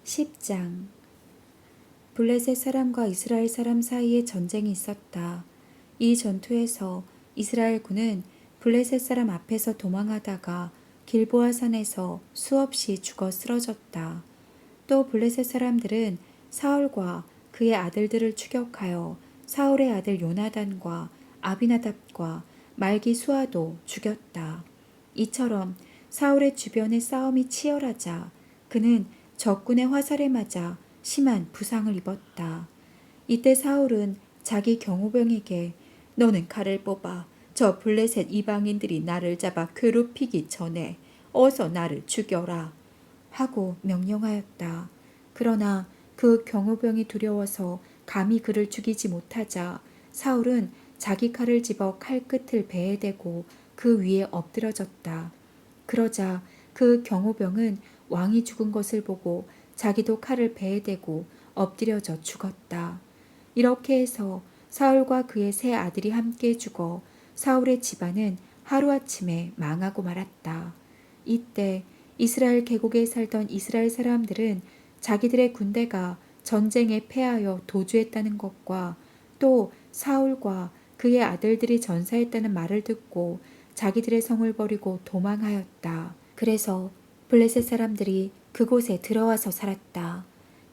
10장. 블레셋 사람과 이스라엘 사람 사이에 전쟁이 있었다. 이 전투에서 이스라엘군은 블레셋 사람 앞에서 도망하다가 길보아 산에서 수없이 죽어 쓰러졌다. 또 블레셋 사람들은 사울과 그의 아들들을 추격하여 사울의 아들 요나단과 아비나답과 말기 수아도 죽였다. 이처럼 사울의 주변에 싸움이 치열하자 그는 적군의 화살에 맞아 심한 부상을 입었다. 이때 사울은 자기 경호병에게 너는 칼을 뽑아 저 블레셋 이방인들이 나를 잡아 괴롭히기 전에 어서 나를 죽여라 하고 명령하였다. 그러나 그 경호병이 두려워서 감히 그를 죽이지 못하자 사울은 자기 칼을 집어 칼 끝을 배에 대고 그 위에 엎드러졌다. 그러자 그 경호병은 왕이 죽은 것을 보고 자기도 칼을 배에 대고 엎드려져 죽었다. 이렇게 해서 사울과 그의 세 아들이 함께 죽어 사울의 집안은 하루아침에 망하고 말았다. 이때 이스라엘 계곡에 살던 이스라엘 사람들은 자기들의 군대가 전쟁에 패하여 도주했다는 것과 또 사울과 그의 아들들이 전사했다는 말을 듣고 자기들의 성을 버리고 도망하였다. 그래서 블레셋 사람들이 그곳에 들어와서 살았다.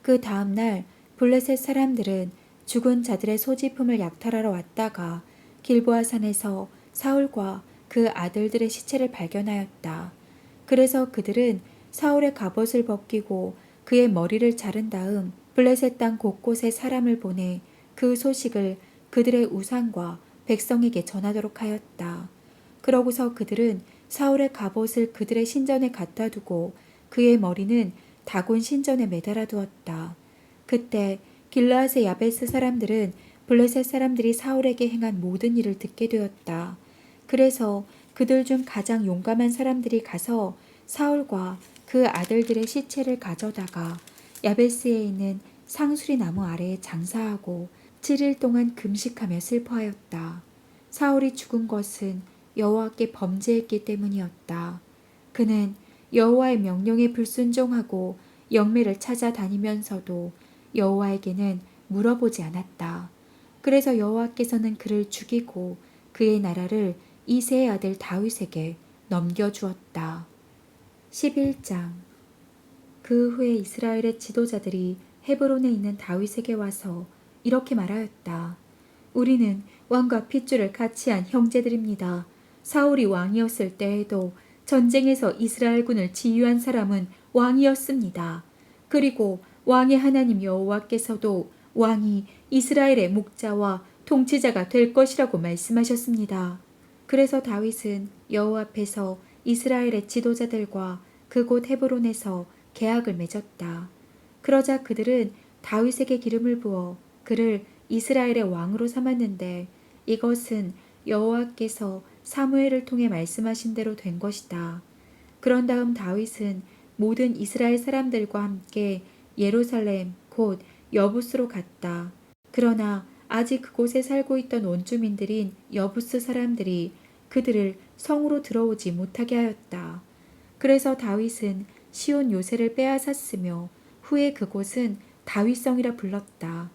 그 다음 날 블레셋 사람들은 죽은 자들의 소지품을 약탈하러 왔다가 길보아 산에서 사울과 그 아들들의 시체를 발견하였다. 그래서 그들은 사울의 갑옷을 벗기고 그의 머리를 자른 다음 블레셋 땅 곳곳에 사람을 보내 그 소식을 그들의 우상과 백성에게 전하도록 하였다. 그러고서 그들은 사울의 갑옷을 그들의 신전에 갖다 두고 그의 머리는 다곤 신전에 매달아 두었다. 그때 길르앗의 야베스 사람들은 블레셋 사람들이 사울에게 행한 모든 일을 듣게 되었다. 그래서 그들 중 가장 용감한 사람들이 가서 사울과 그 아들들의 시체를 가져다가 야베스에 있는 상수리 나무 아래에 장사하고 7일 동안 금식하며 슬퍼하였다. 사울이 죽은 것은 여호와께 범죄했기 때문이었다. 그는 여호와의 명령에 불순종하고 영매를 찾아다니면서도 여호와에게는 물어보지 않았다. 그래서 여호와께서는 그를 죽이고 그의 나라를 이새의 아들 다윗에게 넘겨주었다. 11장. 그 후에 이스라엘의 지도자들이 헤브론에 있는 다윗에게 와서 이렇게 말하였다. 우리는 왕과 핏줄을 같이 한 형제들입니다. 사울이 왕이었을 때에도 전쟁에서 이스라엘군을 지휘한 사람은 왕이었습니다. 그리고 왕의 하나님 여호와께서도 왕이 이스라엘의 목자와 통치자가 될 것이라고 말씀하셨습니다. 그래서 다윗은 여호와 앞에서 이스라엘의 지도자들과 그곳 헤브론에서 계약을 맺었다. 그러자 그들은 다윗에게 기름을 부어 그를 이스라엘의 왕으로 삼았는데 이것은 여호와께서 사무엘을 통해 말씀하신 대로 된 것이다. 그런 다음 다윗은 모든 이스라엘 사람들과 함께 예루살렘 곧 여부스로 갔다. 그러나 아직 그곳에 살고 있던 원주민들인 여부스 사람들이 그들을 성으로 들어오지 못하게 하였다. 그래서 다윗은 시온 요새를 빼앗았으며 후에 그곳은 다윗성이라 불렀다.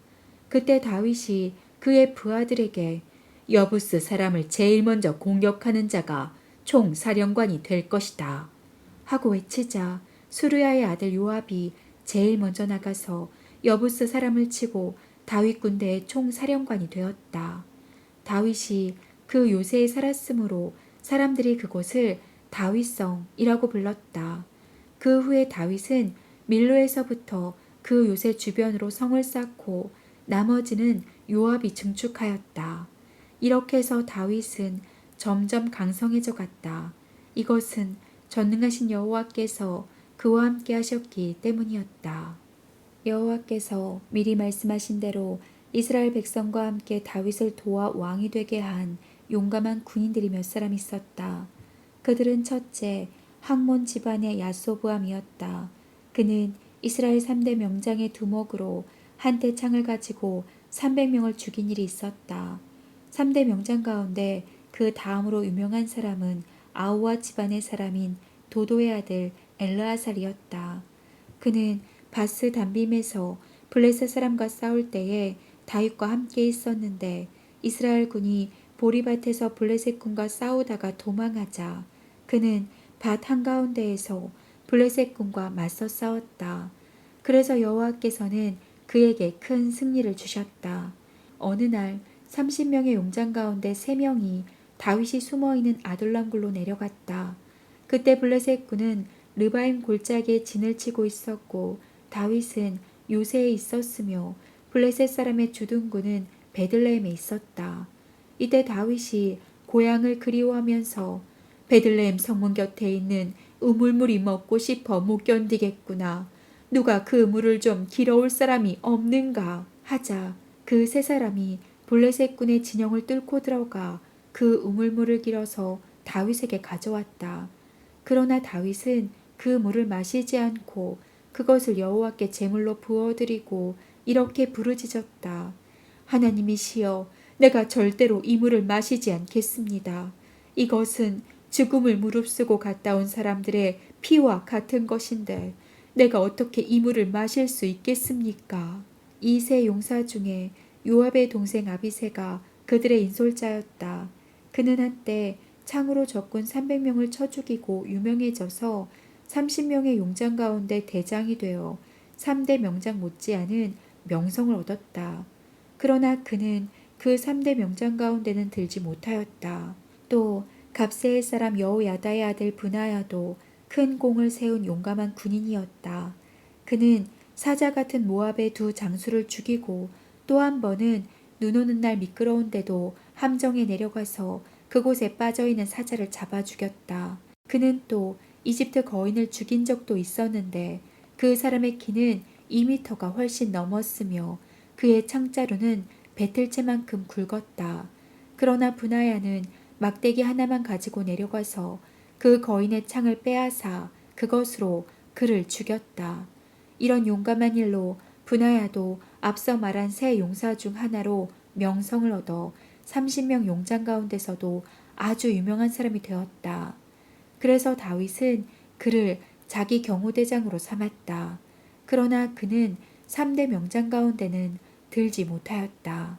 그때 다윗이 그의 부하들에게 여부스 사람을 제일 먼저 공격하는 자가 총사령관이 될 것이다 하고 외치자 수르야의 아들 요압이 제일 먼저 나가서 여부스 사람을 치고 다윗 군대의 총사령관이 되었다. 다윗이 그 요새에 살았으므로 사람들이 그곳을 다윗성이라고 불렀다. 그 후에 다윗은 밀로에서부터 그 요새 주변으로 성을 쌓고 나머지는 요압이 증축하였다. 이렇게 해서 다윗은 점점 강성해져 갔다. 이것은 전능하신 여호와께서 그와 함께 하셨기 때문이었다. 여호와께서 미리 말씀하신 대로 이스라엘 백성과 함께 다윗을 도와 왕이 되게 한 용감한 군인들이 몇 사람 있었다. 그들은 첫째 학몬 집안의 야소부암이었다. 그는 이스라엘 3대 명장의 두목으로 한때 창을 가지고 300명을 죽인 일이 있었다. 3대 명장 가운데 그 다음으로 유명한 사람은 아우와 집안의 사람인 도도의 아들 엘르아살이었다. 그는 바스 담빔에서 블레셋 사람과 싸울 때에 다윗과 함께 있었는데 이스라엘 군이 보리밭에서 블레셋 군과 싸우다가 도망하자 그는 밭 한가운데에서 블레셋 군과 맞서 싸웠다. 그래서 여호와께서는 그에게 큰 승리를 주셨다. 어느 날 30명의 용장 가운데 3명이 다윗이 숨어있는 아둘람 굴로 내려갔다. 그때 블레셋 군은 르바임 골짜기에 진을 치고 있었고 다윗은 요새에 있었으며 블레셋 사람의 주둔군은 베들레헴에 있었다. 이때 다윗이 고향을 그리워하면서 베들레헴 성문 곁에 있는 우물물이 먹고 싶어 못 견디겠구나. 누가 그 물을 좀 길어올 사람이 없는가 하자 그 3사람이 블레셋 군의 진영을 뚫고 들어가 그 우물물을 길어서 다윗에게 가져왔다. 그러나 다윗은 그 물을 마시지 않고 그것을 여호와께 제물로 부어드리고 이렇게 부르짖었다. 하나님이시여, 내가 절대로 이 물을 마시지 않겠습니다. 이것은 죽음을 무릅쓰고 갔다 온 사람들의 피와 같은 것인데 내가 어떻게 이 물을 마실 수 있겠습니까? 이 3용사 중에 요압의 동생 아비새가 그들의 인솔자였다. 그는 한때 창으로 적군 300명을 쳐 죽이고 유명해져서 30명의 용장 가운데 대장이 되어 3대 명장 못지않은 명성을 얻었다. 그러나 그는 그 3대 명장 가운데는 들지 못하였다. 또 갑세엘 사람 여호야다의 아들 브나야도 큰 공을 세운 용감한 군인이었다. 그는 사자 같은 모압의 2 장수를 죽이고 또 한 번은 눈 오는 날 미끄러운데도 함정에 내려가서 그곳에 빠져있는 사자를 잡아 죽였다. 그는 또 이집트 거인을 죽인 적도 있었는데 그 사람의 키는 2미터가 훨씬 넘었으며 그의 창자루는 배틀채만큼 굵었다. 그러나 브나야는 막대기 하나만 가지고 내려가서 그 거인의 창을 빼앗아 그것으로 그를 죽였다. 이런 용감한 일로 브나야도 앞서 말한 3 용사 중 하나로 명성을 얻어 30명 용장 가운데서도 아주 유명한 사람이 되었다. 그래서 다윗은 그를 자기 경호대장으로 삼았다. 그러나 그는 3대 명장 가운데는 들지 못하였다.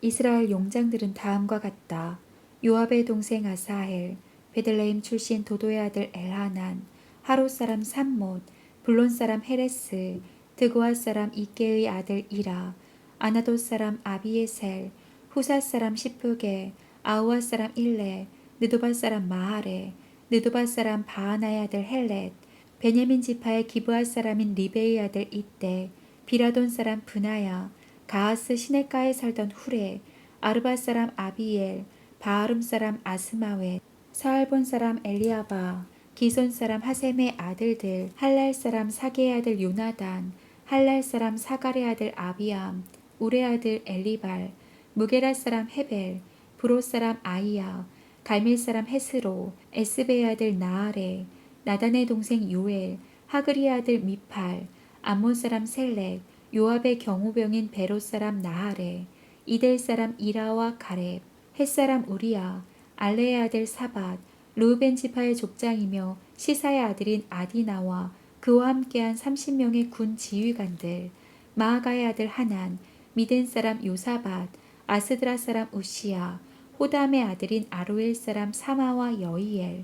이스라엘 용장들은 다음과 같다. 요압의 동생 아사헬, 베들레헴 출신 도도의 아들 엘하난, 하롯 사람 삼못, 블론 사람 헤레스, 드고아 사람 이케의 아들 이라, 아나돗 사람 아비에셀, 후사 사람 시프게, 아우아 사람 일레, 느도바 사람 마하레, 느도바 사람 바하나의 아들 헬렛, 베냐민 지파의 기브아 사람인 리베의 아들 이떼, 비라돈 사람 브나야, 가하스 시내가에 살던 후레, 아르바 사람 아비엘, 바하름 사람 아스마웻, 사알본 사람 엘리아바, 기손 사람 하셈의 아들들, 할랄 사람 사게의 아들 요나단, 할랄 사람 사갈의 아들 아비암, 우레 아들 엘리발, 무게라 사람 헤벨, 브로 사람 아이야, 갈멜 사람 헤스로, 에스베의 아들 나아레, 나단의 동생 요엘, 하그리의 아들 미팔, 암몬 사람 셀렉, 요압의 경호병인 베롯 사람 나하레, 이델 사람 이라와 가렙, 헷 사람 우리야, 알레의 아들 사밧, 르우벤 지파의 족장이며 시사의 아들인 아디나와 그와 함께한 30명의 군 지휘관들, 마아가의 아들 하난, 미덴 사람 요사밧, 아스드라 사람 우시야, 호담의 아들인 아로엘 사람 사마와 여이엘,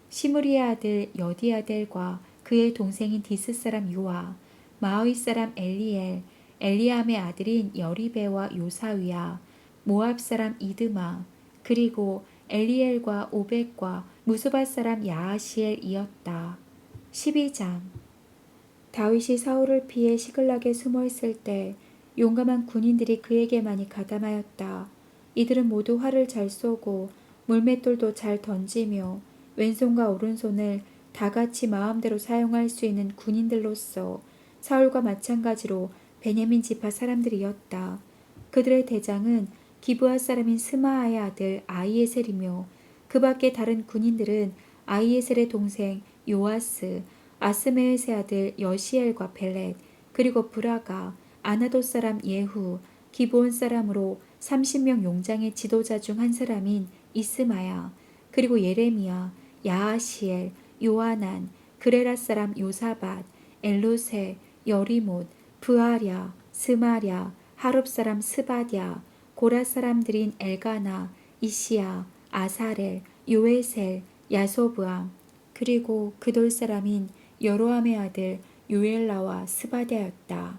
시므리의 아들 여디아델과 그의 동생인 디스 사람 요아, 마의 사람 엘리엘, 엘리암의 아들인 여리베와 요사위야, 모압 사람 이드마, 그리고 엘리엘과 오벳과 무스밧 사람 야하시엘이었다. 12장. 다윗이 사울을 피해 시글락에 숨어 있을 때 용감한 군인들이 그에게 많이 가담하였다. 이들은 모두 활을 잘 쏘고 물맷돌도 잘 던지며 왼손과 오른손을 다같이 마음대로 사용할 수 있는 군인들로서 사울과 마찬가지로 베냐민 지파 사람들이었다. 그들의 대장은 기브아 사람인 스마아의 아들 아이에셀이며 그 밖에 다른 군인들은 아이에셀의 동생 요아스, 아스메웻의 아들 여시엘과 벨렛, 그리고 브라가, 아나돗 사람 예후, 기브온 사람으로 30명 용장의 지도자 중 한 사람인 이스마야, 그리고 예레미야, 야하시엘, 요하난, 그레라 사람 요사밧, 엘로세, 여리못, 브아랴, 스마랴, 하룹 사람 스바랴, 고라 사람들인 엘가나, 이시야, 아사렐, 요에셀, 야소브암, 그리고 그돌 사람인 여로함의 아들 요엘라와 스바랴였다.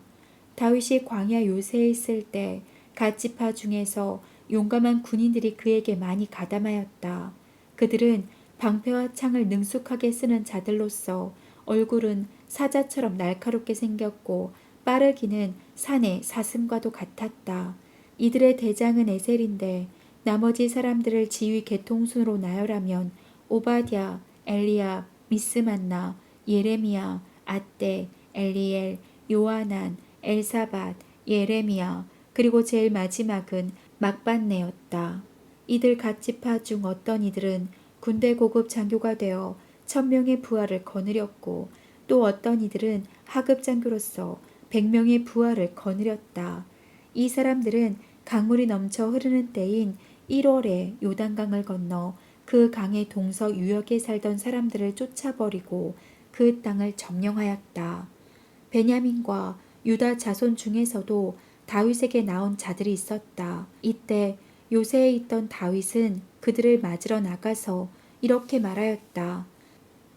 다윗이 광야 요새에 있을 때 갓지파 중에서 용감한 군인들이 그에게 많이 가담하였다. 그들은 방패와 창을 능숙하게 쓰는 자들로서 얼굴은 사자처럼 날카롭게 생겼고 빠르기는 산의 사슴과도 같았다. 이들의 대장은 에셀인데 나머지 사람들을 지휘 계통순으로 나열하면 오바댜, 엘리야, 미스만나, 예레미야, 앗대, 엘리엘, 요하난, 엘사밧, 예레미야, 그리고 제일 마지막은 막반네였다. 이들 갓지파 중 어떤 이들은 군대 고급 장교가 되어 1000명의 부하를 거느렸고 또 어떤 이들은 하급 장교로서 100명의 부하를 거느렸다. 이 사람들은 강물이 넘쳐 흐르는 때인 1월에 요단강을 건너 그 강의 동서 유역에 살던 사람들을 쫓아버리고 그 땅을 점령하였다. 베냐민과 유다 자손 중에서도 다윗에게 나온 자들이 있었다. 이때 요새에 있던 다윗은 그들을 맞으러 나가서 이렇게 말하였다.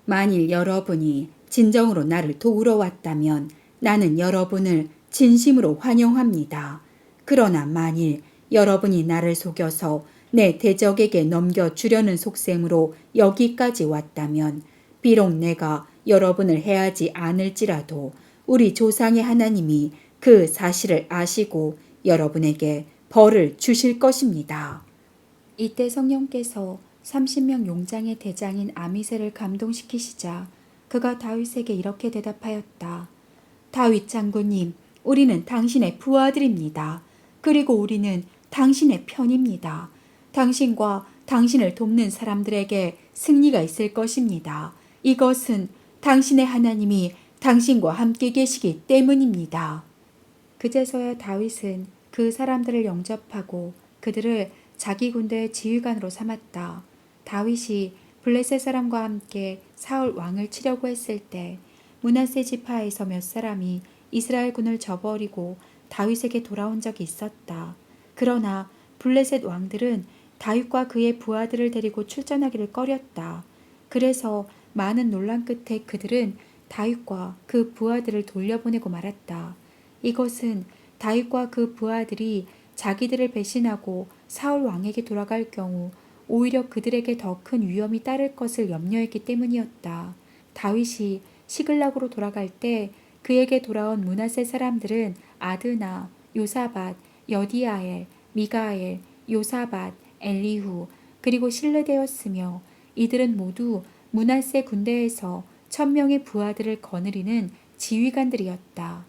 만일 여러분이 진정으로 나를 도우러 왔다면 나는 여러분을 진심으로 환영합니다. 그러나 만일 여러분이 나를 속여서 내 대적에게 넘겨주려는 속셈으로 여기까지 왔다면 비록 내가 여러분을 해하지 않을지라도 우리 조상의 하나님이 그 사실을 아시고 여러분에게 벌을 주실 것입니다. 이때 성령께서 30명 용장의 대장인 아미새를 감동시키시자 그가 다윗에게 이렇게 대답하였다. 다윗 장군님, 우리는 당신의 부하들입니다. 그리고 우리는 당신의 편입니다. 당신과 당신을 돕는 사람들에게 승리가 있을 것입니다. 이것은 당신의 하나님이 당신과 함께 계시기 때문입니다. 그제서야 다윗은 그 사람들을 영접하고 그들을 자기 군대의 지휘관으로 삼았다. 다윗이 블레셋 사람과 함께 사울 왕을 치려고 했을 때 므낫세 지파에서 몇 사람이 이스라엘 군을 저버리고 다윗에게 돌아온 적이 있었다. 그러나 블레셋 왕들은 다윗과 그의 부하들을 데리고 출전하기를 꺼렸다. 그래서 많은 논란 끝에 그들은 다윗과 그 부하들을 돌려보내고 말았다. 이것은 다윗과 그 부하들이 자기들을 배신하고 사울 왕에게 돌아갈 경우 오히려 그들에게 더 큰 위험이 따를 것을 염려했기 때문이었다. 다윗이 시글락으로 돌아갈 때 그에게 돌아온 므낫세 사람들은 아드나, 요사밧, 여디아엘, 미가엘, 요사밧, 엘리후, 그리고 실르되었으며 이들은 모두 므낫세 군대에서 1000명의 부하들을 거느리는 지휘관들이었다.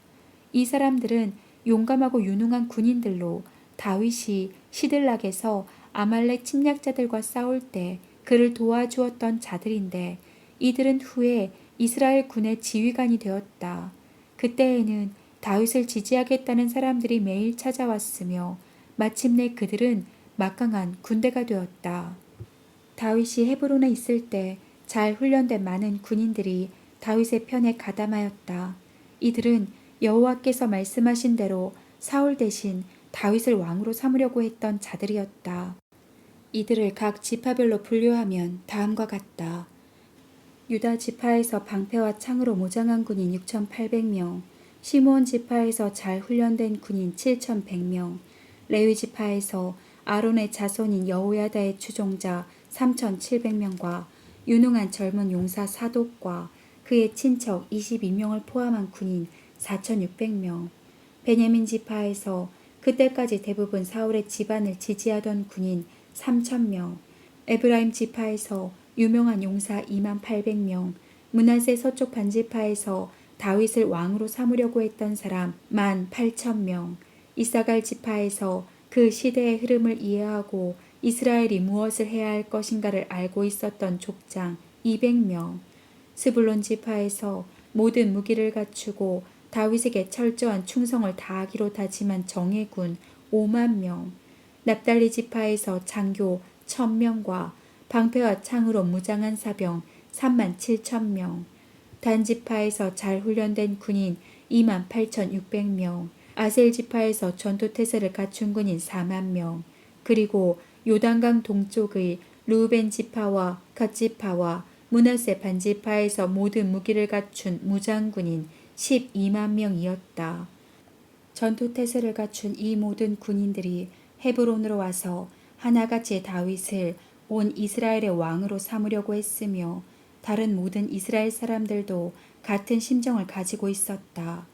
이 사람들은 용감하고 유능한 군인들로 다윗이 시들락에서 아말렉 침략자들과 싸울 때 그를 도와주었던 자들인데 이들은 후에 이스라엘 군의 지휘관이 되었다. 그때에는 다윗을 지지하겠다는 사람들이 매일 찾아왔으며 마침내 그들은 막강한 군대가 되었다. 다윗이 헤브론에 있을 때 잘 훈련된 많은 군인들이 다윗의 편에 가담하였다. 이들은 여호와께서 말씀하신 대로 사울 대신 다윗을 왕으로 삼으려고 했던 자들이었다. 이들을 각 지파별로 분류하면 다음과 같다. 유다 지파에서 방패와 창으로 무장한 군인 6,800명, 시므온 지파에서 잘 훈련된 군인 7,100명, 레위 지파에서 아론의 자손인 여호야다의 추종자 3,700명과 유능한 젊은 용사 사독과 그의 친척 22명을 포함한 군인 4,600명, 베냐민 지파에서 그때까지 대부분 사울의 집안을 지지하던 군인 3,000명, 에브라임 지파에서 유명한 용사 28,000명, 므낫세 서쪽 반지파에서 다윗을 왕으로 삼으려고 했던 사람 18,000명, 이사갈 지파에서 그 시대의 흐름을 이해하고 이스라엘이 무엇을 해야 할 것인가를 알고 있었던 족장 200명, 스불론 지파에서 모든 무기를 갖추고 다윗에게 철저한 충성을 다하기로 다짐한 정예군 5만 명, 납달리 지파에서 장교 1,000명과 방패와 창으로 무장한 사병 37,000명, 단 지파에서 잘 훈련된 군인 28,600명, 아셀 지파에서 전투 태세를 갖춘 군인 4만 명, 그리고 요단강 동쪽의 루벤 지파와 갓 지파와 므낫세 반 지파에서 모든 무기를 갖춘 무장군인 12만 명이었다. 전투 태세를 갖춘 이 모든 군인들이 헤브론으로 와서 하나같이 다윗을 온 이스라엘의 왕으로 삼으려고 했으며 다른 모든 이스라엘 사람들도 같은 심정을 가지고 있었다.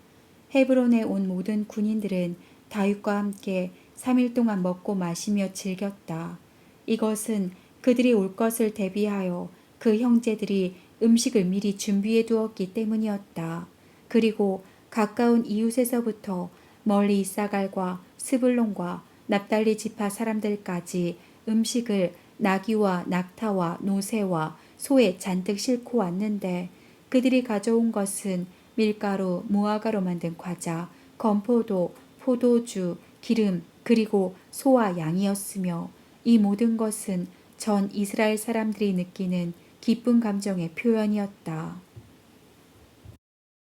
헤브론에 온 모든 군인들은 다윗과 함께 3일 동안 먹고 마시며 즐겼다. 이것은 그들이 올 것을 대비하여 그 형제들이 음식을 미리 준비해 두었기 때문이었다. 그리고 가까운 이웃에서부터 멀리 이사갈과 스불론과 납달리 지파 사람들까지 음식을 나귀와 낙타와 노새와 소에 잔뜩 싣고 왔는데 그들이 가져온 것은 밀가루, 무화과로 만든 과자, 건포도, 포도주, 기름, 그리고 소와 양이었으며 이 모든 것은 전 이스라엘 사람들이 느끼는 기쁜 감정의 표현이었다.